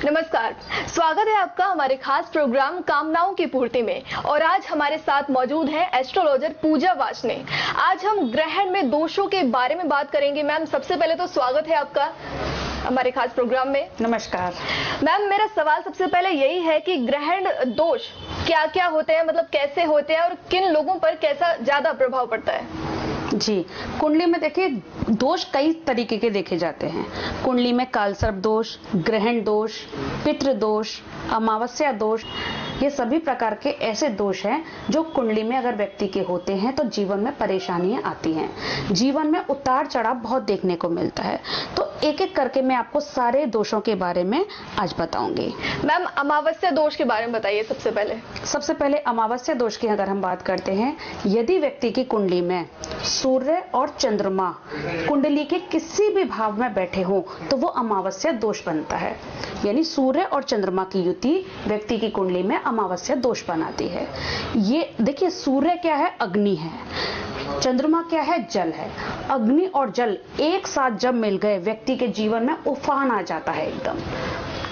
नमस्कार, स्वागत है आपका हमारे खास प्रोग्राम कामनाओं की पूर्ति में। और आज हमारे साथ मौजूद है एस्ट्रोलॉजर पूजा वासने। आज हम ग्रहण में दोषों के बारे में बात करेंगे। मैम, सबसे पहले तो स्वागत है आपका हमारे खास प्रोग्राम में। नमस्कार मैम, मेरा सवाल सबसे पहले यही है कि ग्रहण दोष क्या क्या होते हैं, मतलब कैसे होते हैं और किन लोगों पर कैसा ज्यादा प्रभाव पड़ता है? जी, कुंडली में देखिए दोष कई तरीके के देखे जाते हैं। कुंडली में कालसर्प दोष, ग्रहण दोष, पितृ दोष, अमावस्या दोष, ये सभी प्रकार के ऐसे दोष हैं जो कुंडली में अगर व्यक्ति के होते हैं तो जीवन में परेशानियां आती हैं। जीवन में उतार चढ़ाव बहुत देखने को मिलता है। तो एक एक करके मैं आपको सारे दोषों के बारे में आज बताऊंगी। मैम, अमावस्या दोष के बारे में बताइए सबसे पहले अमावस्या दोष की अगर हम बात करते हैं, यदि व्यक्ति की कुंडली में सूर्य और चंद्रमा कुंडली के किसी भी भाव में बैठे हो तो वो अमावस्या दोष बनता है। यानी सूर्य और चंद्रमा की युति व्यक्ति की कुंडली में अमावस्या दोष बनाती है। ये देखिए, सूर्य क्या है? अग्नि है। चंद्रमा क्या है? जल है। अग्नि और जल एक साथ जब मिल गए, व्यक्ति के जीवन में उफान आ जाता है। एकदम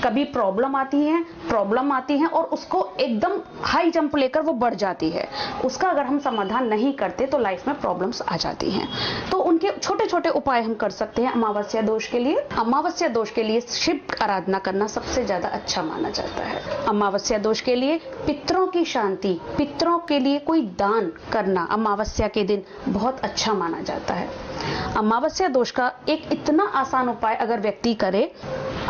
कभी प्रॉब्लम आती है और उसको एकदम हाई जंप लेकर वो बढ़ जाती है। उसका अगर हम समाधान नहीं करते तो लाइफ में प्रॉब्लम्स आ जाती हैं। तो उनके छोटे छोटे उपाय हम कर सकते हैं अमावस्या दोष के लिए। अमावस्या दोष के लिए शिव आराधना करना सबसे ज्यादा अच्छा माना जाता है। अमावस्या दोष के लिए पितरों की शांति, पितरों के लिए कोई दान करना अमावस्या के दिन बहुत अच्छा माना जाता है। अमावस्या दोष का एक इतना आसान उपाय अगर व्यक्ति करे,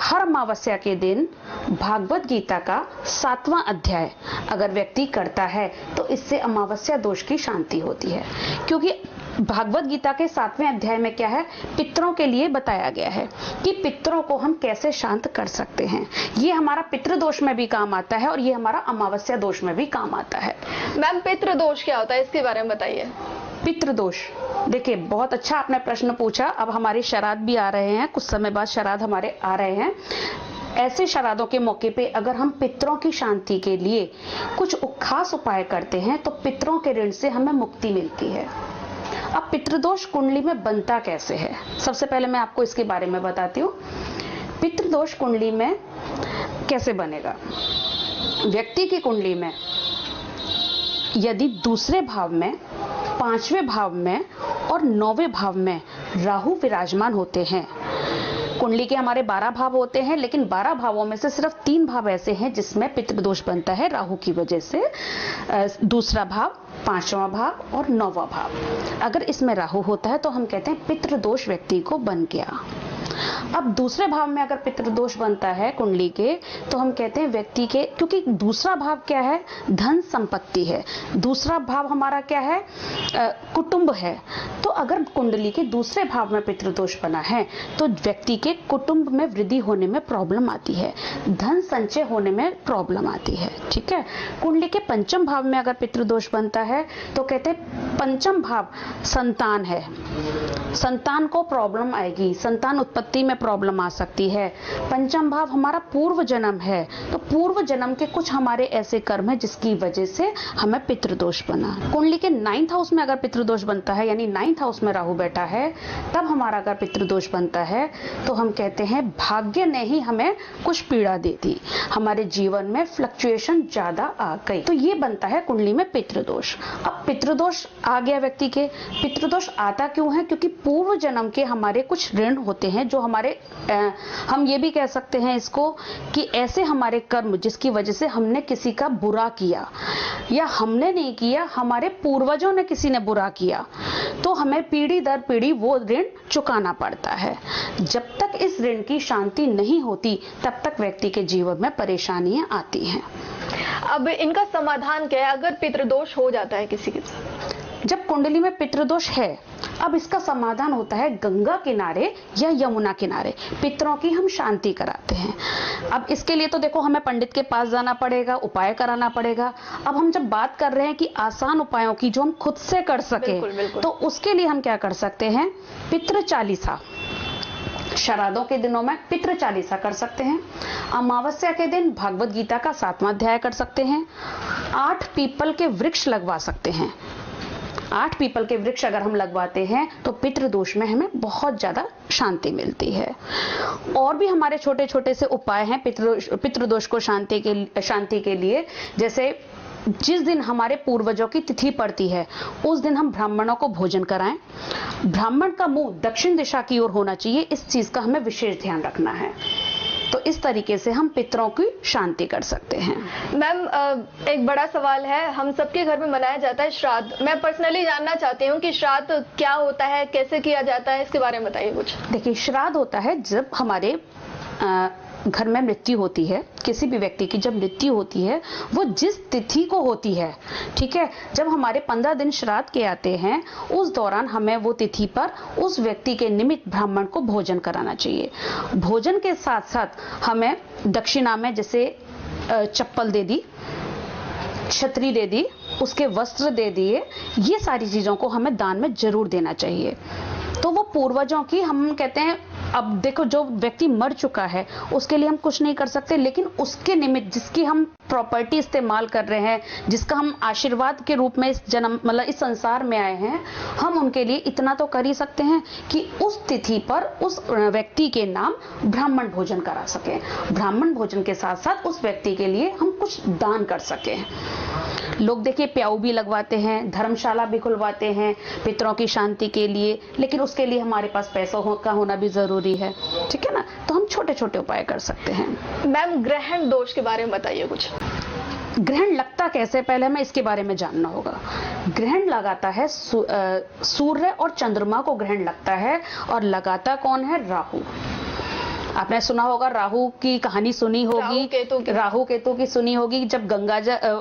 हर अमावस्या के दिन भागवत गीता का 7वां अध्याय अगर व्यक्ति करता है तो इससे अमावस्या दोष की शांति होती है। क्योंकि भागवत गीता के 7वें अध्याय में क्या है, पितरों के लिए बताया गया है कि पितरों को हम कैसे शांत कर सकते हैं। ये हमारा पितृ दोष में भी काम आता है और ये हमारा अमावस्या दोष में भी काम आता है। मैम, पितृ दोष क्या होता है, इसके बारे में बताइए। पितृ दोष, देखिए बहुत अच्छा आपने प्रश्न पूछा। अब हमारे श्राद्ध भी आ रहे हैं, कुछ समय बाद श्राद्ध हमारे आ रहे हैं। ऐसे श्राद्धों के मौके पे अगर हम पितरों की शांति के लिए कुछ खास उपाय करते हैं तो पितरों के ऋण से हमें मुक्ति मिलती है। अब पितृदोष कुंडली में बनता कैसे है, सबसे पहले मैं आपको इसके बारे में बताती हूँ। पितृदोष कुंडली में कैसे बनेगा? व्यक्ति की कुंडली में यदि दूसरे भाव में, 5वें भाव में और 9वें भाव में राहु विराजमान होते हैं, कुंडली के हमारे 12 भाव होते हैं, लेकिन 12 भावों में से सिर्फ 3 भाव ऐसे हैं जिसमें पितृदोष बनता है राहु की वजह से। दूसरा भाव, 5वां भाव और 9वां भाव, अगर इसमें राहु होता है तो हम कहते हैं पितृदोष व्यक्ति को बन गया। अब दूसरे भाव में अगर पितृदोष बनता है कुंडली के तो हम कहते हैं व्यक्ति के, क्योंकि दूसरा भाव क्या है? धन संपत्ति है। दूसरा भाव हमारा क्या है? कुटुंब है। तो अगर कुंडली के दूसरे भाव में पितृदोष बना है तो व्यक्ति के कुटुंब में वृद्धि होने में प्रॉब्लम आती है, धन संचय होने में प्रॉब्लम आती है। ठीक है। कुंडली के 5म भाव में अगर पितृदोष बनता है तो कहते हैं 5म भाव संतान है, संतान को प्रॉब्लम आएगी, संतान उत्पत्ति में प्रॉब्लम आ सकती है। 5म भाव हमारा पूर्व जन्म है, तो पूर्व जन्म के कुछ हमारे ऐसे कर्म है जिसकी वजह से हमें पितृदोष बना। कुंडली के 9th हाउस में अगर पितृदोष बनता है, यानी 9th हाउस में राहु बैठा है, तब हमारा अगर पितृदोष बनता है तो हम कहते हैं भाग्य ने ही हमें कुछ पीड़ा दे दी, हमारे जीवन में फ्लक्चुएशन ज्यादा आ गई, तो ये बनता है कुंडली में पितृदोष। अब पितृदोष आ गया व्यक्ति के, पितृदोष आता क्यों है? क्योंकि पूर्व जन्म के हमारे कुछ ऋण होते हैं जो हमारे हम ये भी कह सकते हैं इसको कि ऐसे हमारे कर्म जिसकी वजह से हमने किसी का बुरा किया, या हमने नहीं किया, हमारे पूर्वजों ने किसी ने बुरा किया, तो हमें पीढ़ी दर पीढ़ी वो ऋण चुकाना पड़ता है। जब तक इस ऋण की शांति नहीं होती तब तक व्यक्ति के जीवन में परेशानियां आती हैं। अब इनका समाधान क्या है अगर पितृदोष हो जाता है किसी के साथ? जब कुंडली में पितृदोष है, अब इसका समाधान होता है गंगा किनारे या यमुना किनारे पितरों की हम शांति कराते हैं। अब इसके लिए तो देखो हमें पंडित के पास जाना पड़ेगा, उपाय कराना पड़ेगा। अब हम जब बात कर रहे हैं कि आसान उपायों की जो हम खुद से कर सके, बिल्कुल। तो उसके लिए हम क्या कर सकते हैं? पितृ चालीसा, श्राद्धों के दिनों में पितृ चालीसा कर सकते हैं। अमावस्या के दिन भागवत गीता का 7वां अध्याय कर सकते हैं। 8 पीपल के वृक्ष लगवा सकते हैं। 8 पीपल के वृक्ष अगर हम लगवाते हैं तो पितृदोष में हमें बहुत ज्यादा शांति मिलती है। और भी हमारे छोटे छोटे से उपाय हैं पितृदोष को शांति के लिए। जैसे जिस दिन हमारे पूर्वजों की तिथि पड़ती है उस दिन हम ब्राह्मणों को भोजन कराएं। ब्राह्मण का मुंह दक्षिण दिशा की ओर होना चाहिए, इस चीज का हमें विशेष ध्यान रखना है। तो इस तरीके से हम पितरों की शांति कर सकते हैं। मैम एक बड़ा सवाल है, हम सबके घर में मनाया जाता है श्राद्ध। मैं पर्सनली जानना चाहती हूँ कि श्राद्ध क्या होता है, कैसे किया जाता है, इसके बारे में बताइए कुछ। देखिए, श्राद्ध होता है जब हमारे घर में मृत्यु होती है, किसी भी व्यक्ति की जब मृत्यु होती है वो जिस तिथि को होती है, ठीक है, जब हमारे 15 दिन श्राद्ध के आते हैं उस दौरान हमें वो तिथि पर उस व्यक्ति के निमित्त ब्राह्मण को भोजन कराना चाहिए। भोजन के साथ साथ हमें दक्षिणा में जैसे चप्पल दे दी, छतरी दे दी, उसके वस्त्र दे दिए, ये सारी चीजों को हमें दान में जरूर देना चाहिए। तो वो पूर्वजों की, हम कहते हैं, अब देखो जो व्यक्ति मर चुका है उसके लिए हम कुछ नहीं कर सकते, लेकिन उसके निमित्त जिसकी हम प्रॉपर्टी इस्तेमाल कर रहे हैं, जिसका हम आशीर्वाद के रूप में इस जन्म मतलब इस संसार में आए हैं, हम उनके लिए इतना तो कर ही सकते हैं कि उस तिथि पर उस व्यक्ति के नाम ब्राह्मण भोजन करा सकें। ब्राह्मण भोजन के साथ साथ उस व्यक्ति के लिए हम कुछ दान कर सकें। लोग देखिए प्याऊ भी लगवाते हैं, धर्मशाला भी खुलवाते हैं पितरों की शांति के लिए, लेकिन उसके लिए हमारे पास पैसों का होना भी जरूरी है, ठीक है ना। तो हम छोटे छोटे उपाय कर सकते हैं। मैम ग्रहण दोष के बारे में बताइए कुछ। ग्रहण लगता कैसे, पहले हमें इसके बारे में जानना होगा। ग्रहण लगाता है सूर्य और चंद्रमा को ग्रहण लगता है, और लगाता कौन है? राहु। आपने सुना होगा, राहु की कहानी सुनी होगी, राहु केतु की सुनी होगी। जब गंगा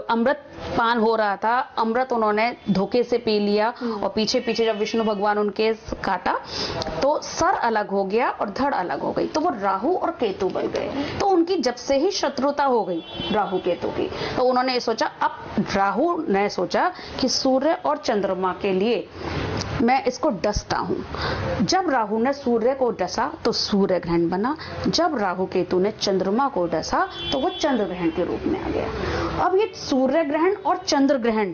अमृत पान हो रहा था, अमृत उन्होंने धोखे से पी लिया और पीछे पीछे जब विष्णु भगवान उनके काटा तो सर अलग हो गया और धड़ अलग हो गई, तो वो राहु और केतु बन गए। तो उनकी जब से ही शत्रुता हो गई राहु केतु की, तो उन्होंने सोचा, अब राहु ने सोचा कि सूर्य और चंद्रमा के लिए मैं इसको डसता हूं। जब राहु ने सूर्य को डसा तो सूर्य ग्रहण बना, जब राहु केतु ने चंद्रमा को डसा तो वो चंद्र ग्रहण के रूप में आ गया। अब ये सूर्य ग्रहण और चंद्र ग्रहण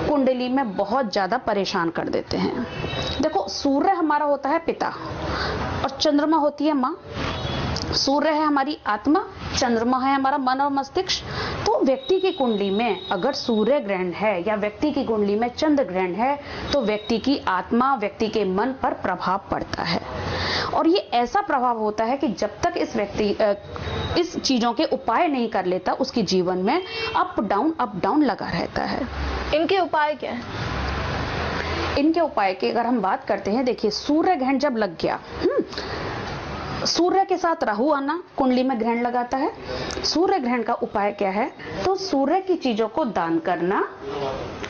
कुंडली में बहुत ज्यादा परेशान कर देते हैं। देखो, सूर्य हमारा होता है पिता और चंद्रमा होती है माँ। सूर्य है हमारी आत्मा, चंद्रमा है हमारा मन और मस्तिष्क। तो व्यक्ति की कुंडली में अगर सूर्य ग्रहण है या व्यक्ति की कुंडली में चंद्र ग्रहण है तो व्यक्ति की आत्मा, व्यक्ति के मन पर प्रभाव पड़ता है। और ये ऐसा प्रभाव होता है कि जब तक इस व्यक्ति इस चीजों के उपाय नहीं कर लेता, उसके जीवन में अप डाउन लगा रहता है। इनके उपाय क्या है? इनके उपाय की अगर हम बात करते हैं, देखिए सूर्य ग्रहण जब लग गया, सूर्य के साथ राहु आना कुंडली में ग्रहण लगाता है। सूर्य ग्रहण का उपाय क्या है? तो सूर्य की चीजों को दान करना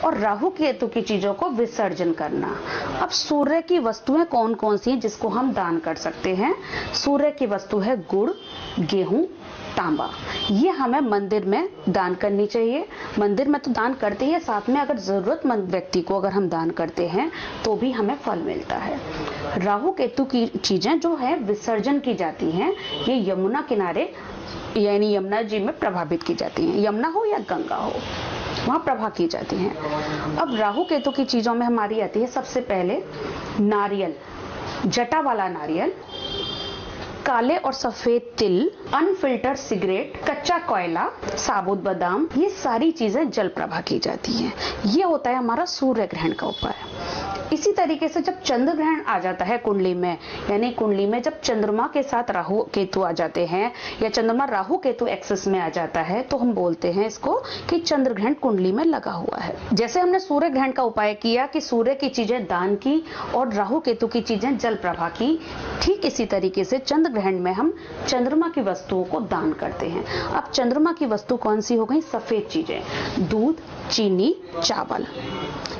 और राहु केतु की चीजों को विसर्जन करना। अब सूर्य की वस्तुएं कौन कौन सी हैं जिसको हम दान कर सकते हैं? सूर्य की वस्तु है गुड़, गेहूं, तांबा। ये हमें मंदिर में दान करनी चाहिए। मंदिर में तो दान करते ही, साथ में अगर जरूरतमंद व्यक्ति को अगर हम दान करते हैं तो भी हमें फल मिलता है। राहु केतु की चीजें जो है विसर्जन की जाती हैं, ये यमुना किनारे यानी यमुना जी में प्रभावित की जाती हैं। यमुना हो या गंगा हो, वहां प्रभा की जाती हैं। अब राहु केतु की चीजों में हमारी आती है सबसे पहले नारियल, जटा वाला नारियल, काले और सफेद तिल, अनफिल्टर्ड सिगरेट, कच्चा कोयला, साबुत बादाम, ये सारी चीजें जल प्रभा की जाती हैं। ये होता है हमारा सूर्य ग्रहण का उपाय। इसी तरीके से जब चंद्र ग्रहण आ जाता है कुंडली में, यानी कुंडली में जब चंद्रमा के साथ राहु केतु आ जाते हैं या चंद्रमा राहु केतु एक्सिस में आ जाता है, तो हम बोलते हैं इसको कि चंद्र ग्रहण कुंडली में लगा हुआ है। जैसे हमने सूर्य ग्रहण का उपाय किया कि सूर्य की चीजें दान की और राहु केतु की चीजें जल प्रभा की, ठीक इसी तरीके से चंद्र ग्रहण में हम चंद्रमा की वस्तुओं को दान करते हैं। अब चंद्रमा की वस्तु कौन सी हो गई? सफेद चीजें, दूध, चीनी, चावल,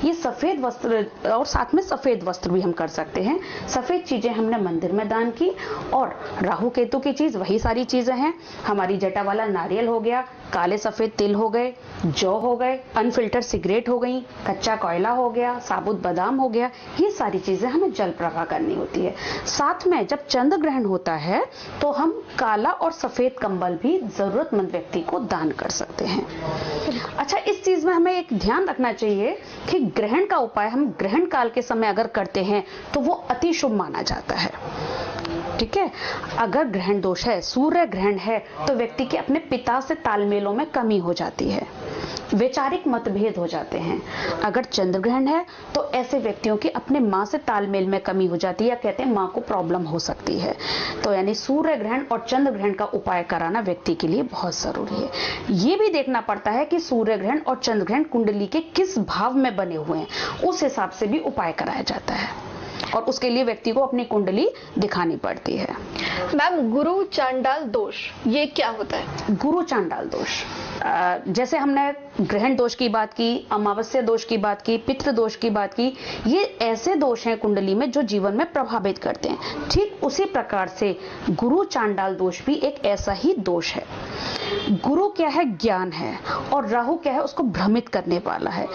ये सफेद वस्त्र और साथ साथ में सफेद वस्त्र भी हम कर सकते हैं। सफेद चीजें हमने मंदिर में दान की, और राहु केतु की चीज वही सारी चीजें हैं, हमारी जटा वाला नारियल हो गया, काले सफेद तिल हो गए, जौ हो गए, अनफिल्टर सिगरेट हो गई, कच्चा कोयला हो गया, साबुत बादाम हो गया, ये सारी चीजें हमें जल प्रवाह करनी होती है। साथ में जब चंद्र ग्रहण होता है तो हम काला और सफेद कंबल भी जरूरतमंद व्यक्ति को दान कर सकते हैं। अच्छा, इस चीज में हमें एक ध्यान रखना चाहिए कि ग्रहण का उपाय हम ग्रहण काल के समय अगर करते हैं तो वो अति शुभ माना जाता है। ठीक है, अगर ग्रहण दोष है, सूर्य ग्रहण है, तो व्यक्ति के अपने पिता से तालमेलों में कमी हो जाती है, वैचारिक मतभेद हो जाते हैं। अगर चंद्र ग्रहण है तो ऐसे व्यक्तियों की अपने माँ से तालमेल में कमी हो जाती है, या कहते हैं माँ को प्रॉब्लम हो सकती है। तो यानी सूर्य ग्रहण और चंद्र ग्रहण का उपाय कराना व्यक्ति के लिए बहुत जरूरी है। ये भी देखना पड़ता है कि सूर्य ग्रहण और चंद्र ग्रहण कुंडली के किस भाव में बने हुए हैं, उस हिसाब से भी उपाय कराया जाता है, और उसके लिए व्यक्ति को अपनी कुंडली दिखानी पड़ती है। मैम, गुरु चांडाल दोष ये क्या होता है? गुरु चांडाल दोष, जैसे हमने ग्रहण दोष की बात की, अमावस्या दोष की बात की, पितृ दोष की बात की, ये ऐसे दोष हैं कुंडली में जो जीवन में प्रभावित करते हैं। ठीक उसी प्रकार से गुरु चांडाल दोष भी एक ऐसा ही दोष है। गुरु क्या है? ज्ञान है, और राहु क्या है? उसको भ्रमित करने वाला है।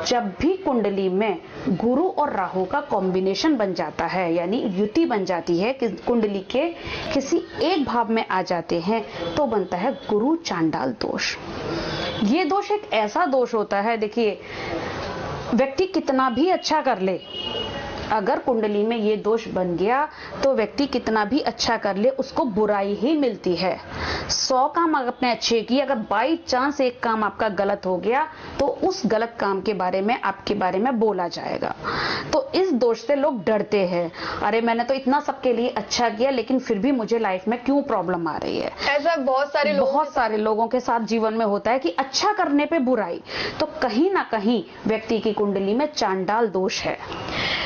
जब भी कुंडली में गुरु और राहु का कॉम्बिनेशन बन जाता है, यानी युति बन जाती है कि कुंडली के किसी एक भाव में आ जाते हैं, तो बनता है गुरु चांडाल दोष। ये दोष एक ऐसा दोष होता है, देखिए व्यक्ति कितना भी अच्छा कर ले, अगर कुंडली में ये दोष बन गया तो व्यक्ति कितना भी अच्छा कर ले उसको बुराई ही मिलती है। 100 काम आपने अच्छे किए, अगर बाई चांस एक काम आपका गलत हो गया तो उस गलत काम के बारे में आपके बारे में बोला जाएगा। तो इस दोष से लोग डरते हैं, अरे मैंने तो इतना सबके लिए अच्छा किया लेकिन फिर भी मुझे लाइफ में क्यों प्रॉब्लम आ रही है। ऐसा बहुत सारे लोगों के साथ जीवन में होता है कि अच्छा करने पे बुराई, तो कहीं ना कहीं व्यक्ति की कुंडली में चांडाल दोष है।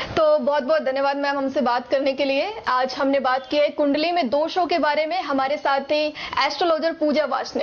तो बहुत बहुत धन्यवाद मैम हमसे बात करने के लिए। आज हमने बात की है कुंडली में दोषों के बारे में, हमारे साथ ही एस्ट्रोलॉजर पूजा वासने।